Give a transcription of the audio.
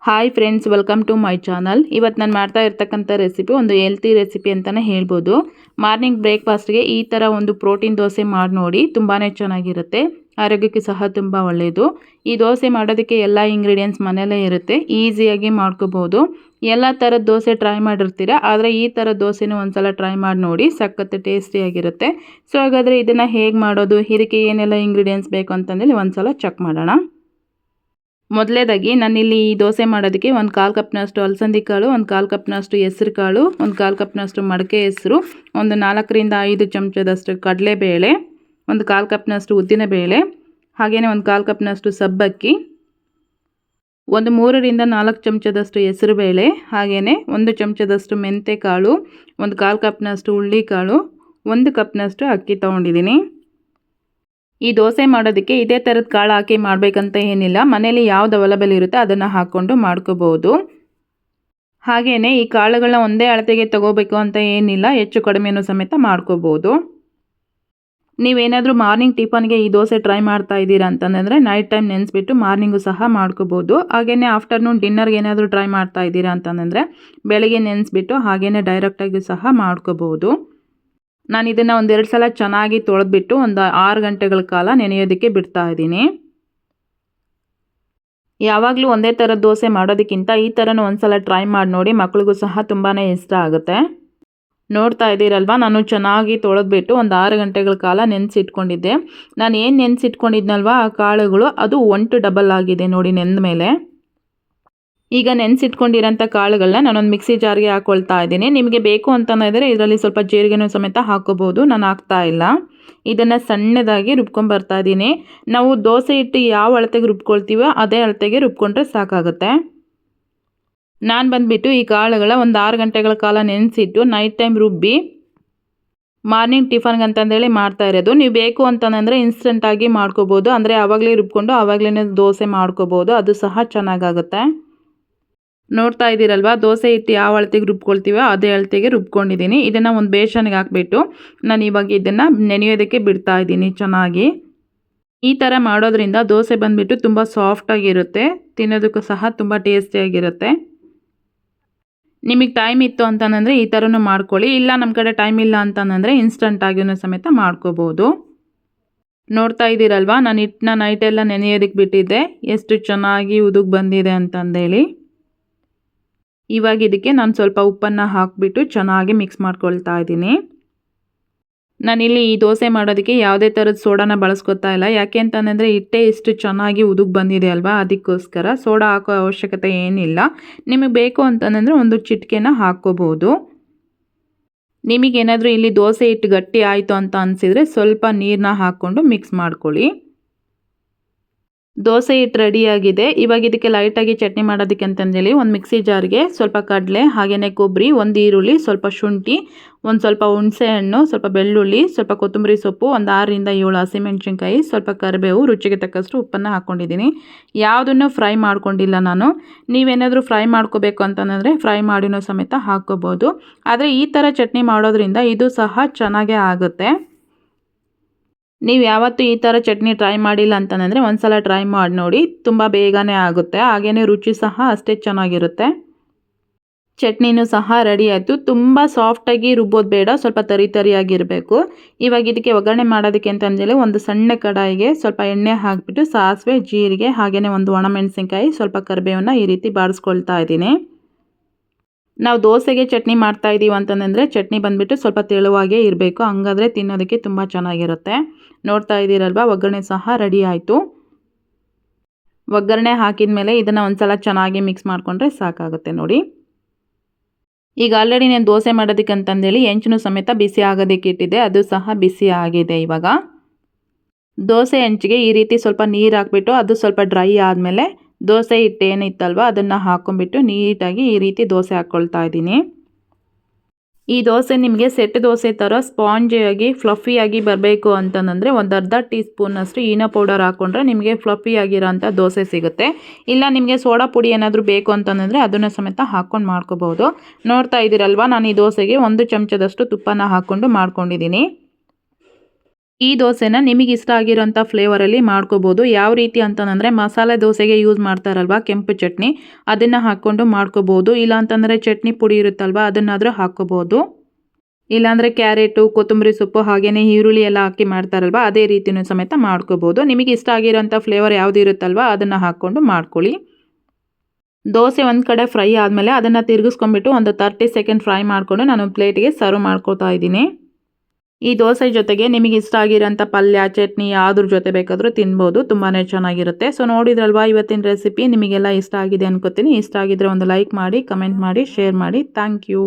Hi friends, welcome to my channel. ಇವತ್ತು ನಾನು ಮಾಡ್ತಾ ಇರ್ತಕ್ಕಂಥ ರೆಸಿಪಿ ಒಂದು ಹೆಲ್ತಿ ರೆಸಿಪಿ ಅಂತಲೇ ಹೇಳ್ಬೋದು. ಮಾರ್ನಿಂಗ್ ಬ್ರೇಕ್ಫಾಸ್ಟ್ಗೆ ಈ ಥರ ಒಂದು ಪ್ರೋಟೀನ್ ದೋಸೆ ಮಾಡಿ ನೋಡಿ, ತುಂಬಾ ಚೆನ್ನಾಗಿರುತ್ತೆ. ಆರೋಗ್ಯಕ್ಕೆ ಸಹ ತುಂಬ ಒಳ್ಳೆಯದು. ಈ ದೋಸೆ ಮಾಡೋದಕ್ಕೆ ಎಲ್ಲ ಇಂಗ್ರೀಡಿಯೆಂಟ್ಸ್ ಮನೆಯಲ್ಲೇ ಇರುತ್ತೆ, ಈಸಿಯಾಗಿ ಮಾಡ್ಕೋಬೋದು. ಎಲ್ಲ ಥರದ ದೋಸೆ ಟ್ರೈ ಮಾಡಿರ್ತೀರ, ಆದರೆ ಈ ಥರ ದೋಸೆನೂ ಒಂದ್ಸಲ ಟ್ರೈ ಮಾಡಿ ನೋಡಿ, ಸಖತ್ ಟೇಸ್ಟಿಯಾಗಿರುತ್ತೆ. ಸೊ ಹಾಗಾದರೆ ಇದನ್ನು ಹೇಗೆ ಮಾಡೋದು, ಇದಕ್ಕೆ ಏನೆಲ್ಲ ಇಂಗ್ರೀಡಿಯೆಂಟ್ಸ್ ಬೇಕು ಅಂತಂದೇಳಿ ಒಂದ್ಸಲ ಚೆಕ್ ಮಾಡೋಣ. ಮೊದಲೇದಾಗಿ ನಾನಿಲ್ಲಿ ಈ ದೋಸೆ ಮಾಡೋದಕ್ಕೆ ಒಂದು 1/4 ಕಪ್ನಷ್ಟು ಅಲಸಂದಿ ಕಾಳು, ಒಂದು 1/4 ಕಪ್ನಷ್ಟು ಹೆಸರು ಕಾಳು, ಒಂದು 1/4 ಕಪ್ನಷ್ಟು ಮಡಕೆ ಹೆಸರು, ಒಂದು 4 ರಿಂದ 5 ಚಮಚದಷ್ಟು ಕಡಲೆಬೇಳೆ, ಒಂದು 1/4 ಕಪ್ನಷ್ಟು ಉದ್ದಿನಬೇಳೆ, ಹಾಗೆಯೇ ಒಂದು 1/4 ಕಪ್ನಷ್ಟು ಸಬ್ಬಕ್ಕಿ, ಒಂದು 3 ರಿಂದ 4 ಚಮಚದಷ್ಟು ಹೆಸರುಬೇಳೆ, ಹಾಗೆಯೇ 1 ಚಮಚದಷ್ಟು ಮೆಂತೆ ಕಾಳು, ಒಂದು 1/4 ಕಪ್ನಷ್ಟು ಹುರುಳಿಕಾಳು, 1 ಕಪ್ನಷ್ಟು ಅಕ್ಕಿ ತೊಗೊಂಡಿದ್ದೀನಿ. ಈ ದೋಸೆ ಮಾಡೋದಕ್ಕೆ ಇದೇ ಥರದ ಕಾಳು ಹಾಕಿ ಮಾಡಬೇಕಂತ ಏನಿಲ್ಲ, ಮನೇಲಿ ಯಾವ್ದು ಅವೈಲೇಬಲ್ ಇರುತ್ತೆ ಅದನ್ನು ಹಾಕ್ಕೊಂಡು ಮಾಡ್ಕೋಬೋದು. ಹಾಗೆಯೇ ಈ ಕಾಳುಗಳನ್ನ ಒಂದೇ ಅಳತೆಗೆ ತಗೋಬೇಕು ಅಂತ ಏನಿಲ್ಲ, ಹೆಚ್ಚು ಕಡಿಮೆನೂ ಸಮೇತ ಮಾಡ್ಕೋಬೋದು. ನೀವೇನಾದರೂ ಮಾರ್ನಿಂಗ್ ಟಿಫನ್ಗೆ ಈ ದೋಸೆ ಟ್ರೈ ಮಾಡ್ತಾ ಇದ್ದೀರಾ ಅಂತಂದರೆ ನೈಟ್ ಟೈಮ್ ನೆನೆಸ್ಬಿಟ್ಟು ಮಾರ್ನಿಂಗು ಸಹ ಮಾಡ್ಕೋಬೋದು. ಹಾಗೆಯೇ ಆಫ್ಟರ್ನೂನ್ ಡಿನ್ನರ್ಗೆ ಏನಾದರೂ ಟ್ರೈ ಮಾಡ್ತಾ ಇದ್ದೀರಾ ಅಂತಂದರೆ ಬೆಳಗ್ಗೆ ನೆನೆಸ್ಬಿಟ್ಟು ಹಾಗೆಯೇ ಡೈರೆಕ್ಟಾಗಿ ಸಹ ಮಾಡ್ಕೋಬೋದು. ನಾನು ಇದನ್ನು ಒಂದೆರಡು ಸಲ ಚೆನ್ನಾಗಿ ತೊಳೆದ್ಬಿಟ್ಟು ಒಂದು 6 ಗಂಟೆಗಳ ಕಾಲ ನೆನೆಯೋದಕ್ಕೆ ಬಿಡ್ತಾ ಇದ್ದೀನಿ. ಯಾವಾಗಲೂ ಒಂದೇ ಥರದ ದೋಸೆ ಮಾಡೋದಕ್ಕಿಂತ ಈ ಥರನೂ ಒಂದ್ಸಲ ಟ್ರೈ ಮಾಡಿ ನೋಡಿ, ಮಕ್ಳಿಗೂ ಸಹ ತುಂಬಾ ಇಷ್ಟ ಆಗುತ್ತೆ. ನೋಡ್ತಾ ಇದ್ದೀರಲ್ವ, ನಾನು ಚೆನ್ನಾಗಿ ತೊಳೆದ್ಬಿಟ್ಟು ಒಂದು 6 ಗಂಟೆಗಳ ಕಾಲ ನೆನೆಸಿಟ್ಕೊಂಡಿದ್ದೆ. ನಾನು ಏನು ನೆನೆಸಿಟ್ಕೊಂಡಿದ್ನಲ್ವ ಆ ಕಾಳುಗಳು ಅದು 1 to double ಆಗಿದೆ ನೋಡಿ ನೆಂದ ಮೇಲೆ. ಈಗ ನೆನೆಸಿಟ್ಕೊಂಡಿರೋಂಥ ಕಾಳುಗಳನ್ನ ನಾನೊಂದು ಮಿಕ್ಸಿ ಜಾರ್ಗೆ ಹಾಕ್ಕೊಳ್ತಾ ಇದ್ದೀನಿ. ನಿಮಗೆ ಬೇಕು ಅಂತಂದರೆ ಇದರಲ್ಲಿ ಸ್ವಲ್ಪ ಜೀರಿಗೆನೂ ಸಮೇತ ಹಾಕ್ಕೋಬೋದು, ನಾನು ಹಾಕ್ತಾ ಇಲ್ಲ. ಇದನ್ನು ಸಣ್ಣದಾಗಿ ರುಬ್ಕೊಂಬರ್ತಾ ಇದ್ದೀನಿ. ನಾವು ದೋಸೆ ಹಿಟ್ಟು ಯಾವ ಅಳತೆಗೆ ರುಬ್ಕೊಳ್ತೀವೋ ಅದೇ ಅಳತೆಗೆ ರುಬ್ಕೊಂಡ್ರೆ ಸಾಕಾಗುತ್ತೆ. ನಾನು ಬಂದುಬಿಟ್ಟು ಈ ಕಾಳುಗಳ ಒಂದು 6 ಗಂಟೆಗಳ ಕಾಲ ನೆನೆಸಿಟ್ಟು ನೈಟ್ ಟೈಮ್ ರುಬ್ಬಿ ಮಾರ್ನಿಂಗ್ ಟಿಫನ್ಗೆ ಅಂತಂದೇಳಿ ಮಾಡ್ತಾ ಇರೋದು. ನೀವು ಬೇಕು ಅಂತಂದರೆ ಇನ್ಸ್ಟೆಂಟಾಗಿ ಮಾಡ್ಕೋಬೋದು, ಅಂದರೆ ಆವಾಗಲೇ ರುಬ್ಕೊಂಡು ಆವಾಗಲೇ ದೋಸೆ ಮಾಡ್ಕೋಬೋದು, ಅದು ಸಹ ಚೆನ್ನಾಗಾಗುತ್ತೆ. ನೋಡ್ತಾ ಇದ್ದೀರಲ್ವ, ದೋಸೆ ಹಿಟ್ಟು ಯಾವ ಅಳತೆಗೆ ರುಬ್ಕೊಳ್ತೀವೋ ಅದೇ ಅಳತೆಗೆ ರುಬ್ಕೊಂಡಿದ್ದೀನಿ. ಇದನ್ನು ಒಂದು ಬೇಸನ್ಗೆ ಹಾಕ್ಬಿಟ್ಟು ನಾನು ಇವಾಗ ಇದನ್ನು ನೆನೆಯೋದಕ್ಕೆ ಬಿಡ್ತಾ ಇದ್ದೀನಿ ಚೆನ್ನಾಗಿ. ಈ ಥರ ಮಾಡೋದ್ರಿಂದ ದೋಸೆ ಬಂದುಬಿಟ್ಟು ತುಂಬ ಸಾಫ್ಟಾಗಿರುತ್ತೆ, ತಿನ್ನೋದಕ್ಕೂ ಸಹ ತುಂಬ ಟೇಸ್ಟಿಯಾಗಿರುತ್ತೆ. ನಿಮಗೆ ಟೈಮ್ ಇತ್ತು ಅಂತಂದರೆ ಈ ಥರನೂ ಮಾಡ್ಕೊಳ್ಳಿ, ಇಲ್ಲ ನಮ್ಮ ಕಡೆ ಟೈಮ್ ಇಲ್ಲ ಅಂತಂದರೆ ಇನ್ಸ್ಟಂಟಾಗಿಯೂ ಸಮೇತ ಮಾಡ್ಕೋಬೋದು. ನೋಡ್ತಾ ಇದ್ದೀರಲ್ವ, ನಾನು ಹಿಟ್ಟನ್ನ ನೈಟೆಲ್ಲ ನೆನೆಯೋದಕ್ಕೆ ಬಿಟ್ಟಿದ್ದೆ, ಎಷ್ಟು ಚೆನ್ನಾಗಿ ಉದುಗ್ ಬಂದಿದೆ ಅಂತಂದೇಳಿ. ಇವಾಗ ಇದಕ್ಕೆ ನಾನು ಸ್ವಲ್ಪ ಉಪ್ಪನ್ನು ಹಾಕಿಬಿಟ್ಟು ಚೆನ್ನಾಗಿ ಮಿಕ್ಸ್ ಮಾಡ್ಕೊಳ್ತಾ ಇದ್ದೀನಿ. ನಾನಿಲ್ಲಿ ಈ ದೋಸೆ ಮಾಡೋದಕ್ಕೆ ಯಾವುದೇ ಥರದ ಸೋಡಾನ ಬಳಸ್ಕೊತಾ ಇಲ್ಲ, ಯಾಕೆ ಅಂತಂದರೆ ಹಿಟ್ಟೆ ಇಷ್ಟು ಚೆನ್ನಾಗಿ ಉದುಗ್ ಬಂದಿದೆ ಅಲ್ವಾ, ಅದಕ್ಕೋಸ್ಕರ ಸೋಡಾ ಹಾಕೋ ಅವಶ್ಯಕತೆ ಏನಿಲ್ಲ. ನಿಮಗೆ ಬೇಕು ಅಂತಂದರೆ ಒಂದು ಚಿಟಿಕೆನ ಹಾಕ್ಕೋಬೋದು. ನಿಮಗೇನಾದರೂ ಇಲ್ಲಿ ದೋಸೆ ಹಿಟ್ಟು ಗಟ್ಟಿ ಆಯಿತು ಅಂತ ಅನಿಸಿದರೆ ಸ್ವಲ್ಪ ನೀರನ್ನ ಹಾಕ್ಕೊಂಡು ಮಿಕ್ಸ್ ಮಾಡ್ಕೊಳ್ಳಿ. ದೋಸೆ ಹಿಟ್ಟು ರೆಡಿಯಾಗಿದೆ. ಇವಾಗ ಇದಕ್ಕೆ ಲೈಟಾಗಿ ಚಟ್ನಿ ಮಾಡೋದಕ್ಕೆ ಅಂತಂದೇಳಿ ಒಂದು ಮಿಕ್ಸಿ ಜಾರ್ಗೆ ಸ್ವಲ್ಪ ಕಡಲೆ, ಹಾಗೆಯೇ ಕೊಬ್ಬರಿ, ಒಂದು ಈರುಳ್ಳಿ, ಸ್ವಲ್ಪ ಶುಂಠಿ, ಒಂದು ಸ್ವಲ್ಪ ಹುಣಸೆ ಹಣ್ಣು, ಸ್ವಲ್ಪ ಬೆಳ್ಳುಳ್ಳಿ, ಸ್ವಲ್ಪ ಕೊತ್ತಂಬರಿ ಸೊಪ್ಪು, ಒಂದು 6 ರಿಂದ 7 ಹಸಿಮೆಣಸಿನ್ಕಾಯಿ, ಸ್ವಲ್ಪ ಕರಿಬೇವು, ರುಚಿಗೆ ತಕ್ಕಷ್ಟು ಉಪ್ಪನ್ನು ಹಾಕ್ಕೊಂಡಿದ್ದೀನಿ. ಯಾವುದನ್ನು ಫ್ರೈ ಮಾಡ್ಕೊಂಡಿಲ್ಲ ನಾನು. ನೀವೇನಾದರೂ ಫ್ರೈ ಮಾಡ್ಕೋಬೇಕು ಅಂತಂದರೆ ಫ್ರೈ ಮಾಡಿನೂ ಸಮೇತ ಹಾಕ್ಕೋಬೋದು, ಆದರೆ ಈ ಥರ ಚಟ್ನಿ ಮಾಡೋದ್ರಿಂದ ಇದು ಸಹ ಚೆನ್ನಾಗೇ ಆಗುತ್ತೆ. ನೀವು ಯಾವತ್ತೂ ಈ ಥರ ಚಟ್ನಿ ಟ್ರೈ ಮಾಡಿಲ್ಲ ಅಂತಂದರೆ ಒಂದ್ಸಲ ಟ್ರೈ ಮಾಡಿ ನೋಡಿ, ತುಂಬ ಬೇಗನೆ ಆಗುತ್ತೆ, ಹಾಗೆಯೇ ರುಚಿ ಸಹ ಅಷ್ಟೇ ಚೆನ್ನಾಗಿರುತ್ತೆ. ಚಟ್ನಿನೂ ಸಹ ರೆಡಿ ಆಯಿತು. ತುಂಬ ಸಾಫ್ಟಾಗಿ ರುಬ್ಬೋದು ಬೇಡ, ಸ್ವಲ್ಪ ತರಿಯಾಗಿರಬೇಕು. ಇವಾಗ ಇದಕ್ಕೆ ಒಗ್ಗರಣೆ ಮಾಡೋದಕ್ಕೆ ಅಂತಂದೇಳಿ ಒಂದು ಸಣ್ಣ ಕಡಾಯಿಗೆ ಸ್ವಲ್ಪ ಎಣ್ಣೆ ಹಾಕಿಬಿಟ್ಟು ಸಾಸಿವೆ, ಜೀರಿಗೆ, ಹಾಗೆಯೇ ಒಂದು ಒಣಮೆಣಸಿನ್ಕಾಯಿ, ಸ್ವಲ್ಪ ಕರಿಬೇವನ್ನ ಈ ರೀತಿ ಬಾಡಿಸ್ಕೊಳ್ತಾ ಇದ್ದೀನಿ. ನಾವು ದೋಸೆಗೆ ಚಟ್ನಿ ಮಾಡ್ತಾ ಇದ್ದೀವಿ ಅಂತಂದರೆ ಚಟ್ನಿ ಬಂದುಬಿಟ್ಟು ಸ್ವಲ್ಪ ತೆಳುವಾಗೇ ಇರಬೇಕು, ಹಂಗಾದರೆ ತಿನ್ನೋದಕ್ಕೆ ತುಂಬ ಚೆನ್ನಾಗಿರುತ್ತೆ. ನೋಡ್ತಾ ಇದ್ದೀರಲ್ವ, ಒಗ್ಗರಣೆ ಸಹ ರೆಡಿ ಆಯಿತು. ಒಗ್ಗರಣೆ ಹಾಕಿದ ಮೇಲೆ ಇದನ್ನು ಒಂದ್ಸಲ ಚೆನ್ನಾಗಿ ಮಿಕ್ಸ್ ಮಾಡಿಕೊಂಡ್ರೆ ಸಾಕಾಗುತ್ತೆ ನೋಡಿ. ಈಗ ಆಲ್ರೆಡಿ ನಾನು ದೋಸೆ ಮಾಡೋದಕ್ಕೆ ಅಂತಂದೇಳಿ ಹೆಂಚನ್ನು ಸಮೇತ ಬಿಸಿ ಆಗೋದಕ್ಕೆ ಇಟ್ಟಿದ್ದೆ, ಅದು ಸಹ ಬಿಸಿ ಆಗಿದೆ. ಇವಾಗ ದೋಸೆ ಹೆಂಚಿಗೆ ಈ ರೀತಿ ಸ್ವಲ್ಪ ನೀರು ಹಾಕ್ಬಿಟ್ಟು ಅದು ಸ್ವಲ್ಪ ಡ್ರೈ ಆದಮೇಲೆ ದೋಸೆ ಹಿಟ್ಟು ಏನಿತ್ತಲ್ವ ಅದನ್ನು ಹಾಕ್ಕೊಂಬಿಟ್ಟು ನೀಟಾಗಿ ಈ ರೀತಿ ದೋಸೆ ಹಾಕ್ಕೊಳ್ತಾ ಇದ್ದೀನಿ. ಈ ದೋಸೆ ನಿಮಗೆ ಸೆಟ್ ದೋಸೆ ಥರ ಸ್ಪಾಂಜಿಯಾಗಿ ಫ್ಲಫಿಯಾಗಿ ಬರಬೇಕು ಅಂತಂದರೆ ಒಂದು ಅರ್ಧ ಟೀ ಸ್ಪೂನಷ್ಟು ಈನೋ ಪೌಡರ್ ಹಾಕ್ಕೊಂಡ್ರೆ ನಿಮಗೆ ಫ್ಲಫಿಯಾಗಿರೋಂಥ ದೋಸೆ ಸಿಗುತ್ತೆ. ಇಲ್ಲ ನಿಮಗೆ ಸೋಡಾ ಪುಡಿ ಏನಾದರೂ ಬೇಕು ಅಂತಂದರೆ ಅದನ್ನು ಸಮೇತ ಹಾಕ್ಕೊಂಡು ಮಾಡ್ಕೋಬೋದು. ನೋಡ್ತಾ ಇದ್ದೀರಲ್ವ, ನಾನು ಈ ದೋಸೆಗೆ 1 ಚಮಚದಷ್ಟು ತುಪ್ಪನ ಹಾಕ್ಕೊಂಡು ಮಾಡ್ಕೊಂಡಿದ್ದೀನಿ. ಈ ದೋಸೆನ ನಿಮಗೆ ಇಷ್ಟ ಆಗಿರೋಂಥ ಫ್ಲೇವರಲ್ಲಿ ಮಾಡ್ಕೋಬೋದು. ಯಾವ ರೀತಿ ಅಂತಂದರೆ ಮಸಾಲೆ ದೋಸೆಗೆ ಯೂಸ್ ಮಾಡ್ತಾರಲ್ವ ಕೆಂಪು ಚಟ್ನಿ, ಅದನ್ನು ಹಾಕ್ಕೊಂಡು ಮಾಡ್ಕೋಬೋದು. ಇಲ್ಲ ಅಂತಂದರೆ ಚಟ್ನಿ ಪುಡಿ ಇರುತ್ತಲ್ವ ಅದನ್ನಾದರೂ ಹಾಕ್ಕೋಬೋದು. ಇಲ್ಲಾಂದರೆ ಕ್ಯಾರೆಟು, ಕೊತ್ತಂಬರಿ ಸೊಪ್ಪು ಹಾಗೆಯೇ ಈರುಳ್ಳಿ ಎಲ್ಲ ಹಾಕಿ ಮಾಡ್ತಾರಲ್ವ ಅದೇ ರೀತಿಯೂ ಸಮೇತ ಮಾಡ್ಕೋಬೋದು. ನಿಮಗೆ ಇಷ್ಟ ಆಗಿರೋಂಥ ಫ್ಲೇವರ್ ಯಾವುದು ಇರುತ್ತಲ್ವ ಅದನ್ನು ಹಾಕ್ಕೊಂಡು ಮಾಡ್ಕೊಳ್ಳಿ. ದೋಸೆ ಒಂದು ಕಡೆ ಫ್ರೈ ಆದಮೇಲೆ ಅದನ್ನು ತಿರುಗಿಸ್ಕೊಂಡ್ಬಿಟ್ಟು ಒಂದು 30 ಸೆಕೆಂಡ್ ಫ್ರೈ ಮಾಡಿಕೊಂಡು ನಾನು ಪ್ಲೇಟಿಗೆ ಸರ್ವ್ ಮಾಡ್ಕೊತಾ ಇದ್ದೀನಿ. ಈ ದೋಸೆ ಜೊತೆಗೆ ನಿಮಗೆ ಇಷ್ಟ ಆಗಿರೋಂಥ ಪಲ್ಯ, ಚಟ್ನಿ ಯಾವ್ದ್ರ ಜೊತೆ ಬೇಕಾದರೂ ತಿನ್ಬೋದು. ತುಂಬಾ ಚೆನ್ನಾಗಿರುತ್ತೆ. ಸೊ ನೋಡಿದ್ರಲ್ವಾ ಇವತ್ತಿನ ರೆಸಿಪಿ ನಿಮಗೆಲ್ಲ ಇಷ್ಟ ಆಗಿದೆ ಅನ್ಕೋತೀನಿ. ಇಷ್ಟ ಆಗಿದ್ರೆ ಒಂದು ಲೈಕ್ ಮಾಡಿ, ಕಮೆಂಟ್ ಮಾಡಿ, ಶೇರ್ ಮಾಡಿ. Thank you.